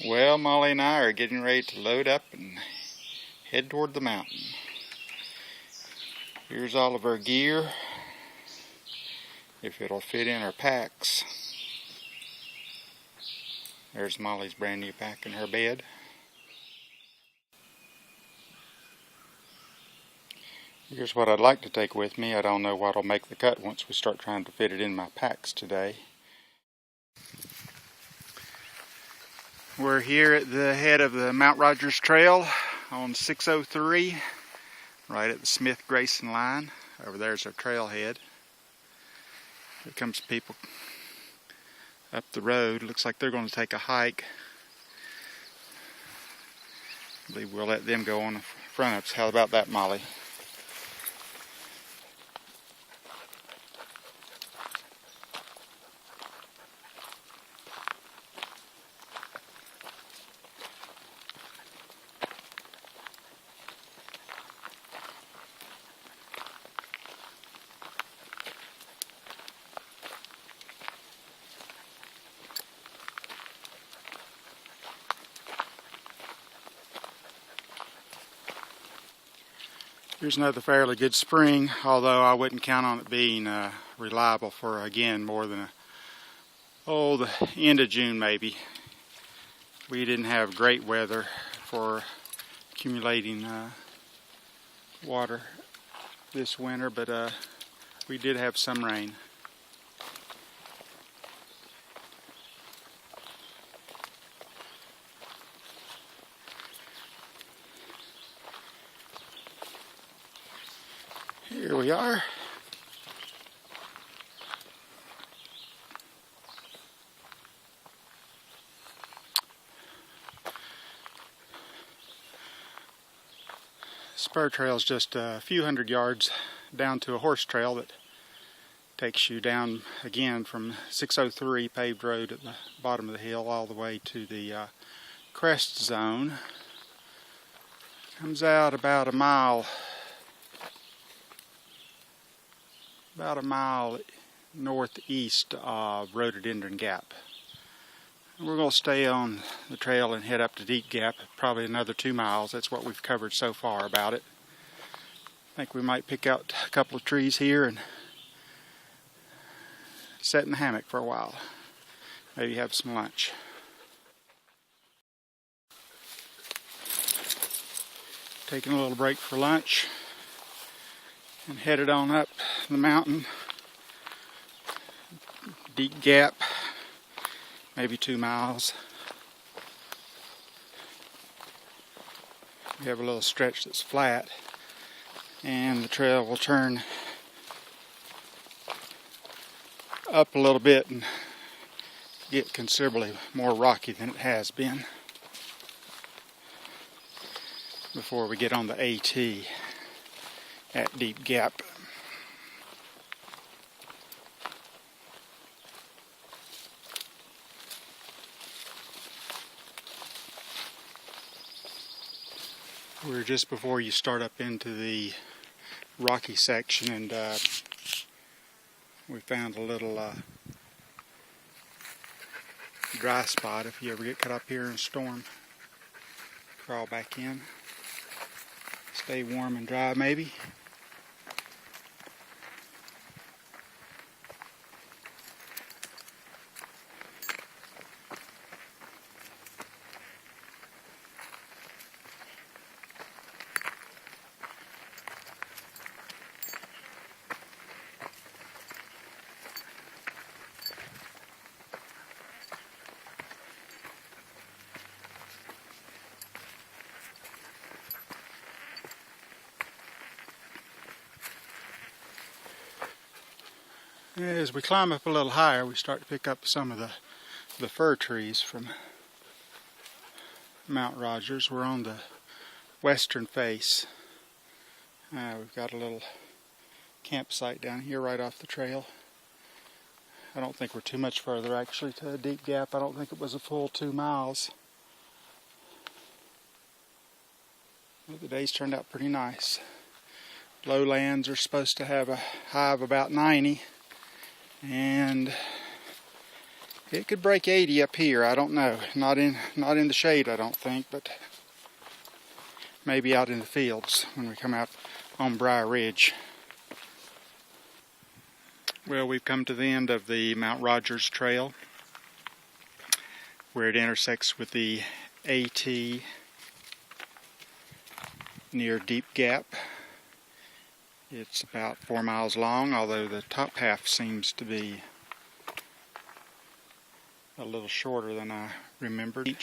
Well, Molly and I are getting ready to load up and head toward the mountain. Here's all of our gear, if it'll fit in our packs. There's Molly's brand new pack in her bed. Here's what I'd like to take with me. I don't know what'll make the cut once we start trying to fit it in my packs today. We're here at the head of the Mount Rogers Trail on 603, right at the Smith-Grayson line. Over there's our trailhead. Here comes people up the road. Looks like they're going to take a hike. I believe we'll let them go on in front of us. How about that, Molly? Here's another fairly good spring, although I wouldn't count on it being reliable for, again, more than the end of June maybe. We didn't have great weather for accumulating water this winter, but we did have some rain. Here we are. Spur trail is just a few hundred yards down to a horse trail that takes you down again from 603 paved road at the bottom of the hill all the way to the crest zone. Comes out about a mile northeast of Rhododendron Gap. And we're going to stay on the trail and head up to Deep Gap, probably another 2 miles. That's what we've covered so far about it. I think we might pick out a couple of trees here and sit in the hammock for a while. Maybe have some lunch. Taking a little break for lunch and headed on up the mountain. Deep Gap, maybe 2 miles. We have a little stretch that's flat, and the trail will turn up a little bit and get considerably more rocky than it has been before we get on the AT at Deep Gap. We're just before you start up into the rocky section, and we found a little dry spot. If you ever get caught up here in a storm, crawl back in. Stay warm and dry maybe. As we climb up a little higher, we start to pick up some of the fir trees from Mount Rogers. We're on the western face. We've got a little campsite down here right off the trail. I don't think we're too much further actually to Deep Gap. I don't think it was a full 2 miles. But the day's turned out pretty nice. Lowlands are supposed to have a high of about 90. And It could break 80 up here, I don't know. Not in the shade, I don't think, but maybe out in the fields when we come out on Briar Ridge. Well, we've come to the end of the Mount Rogers Trail, where it intersects with the AT near Deep Gap. It's about 4 miles long, although the top half seems to be a little shorter than I remembered.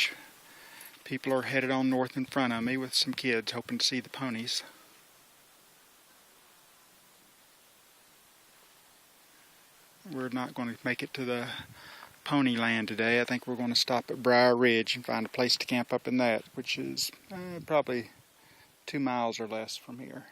People are headed on north in front of me with some kids hoping to see the ponies. We're not going to make it to the pony land today. I think we're going to stop at Briar Ridge and find a place to camp up in that, which is probably 2 miles or less from here.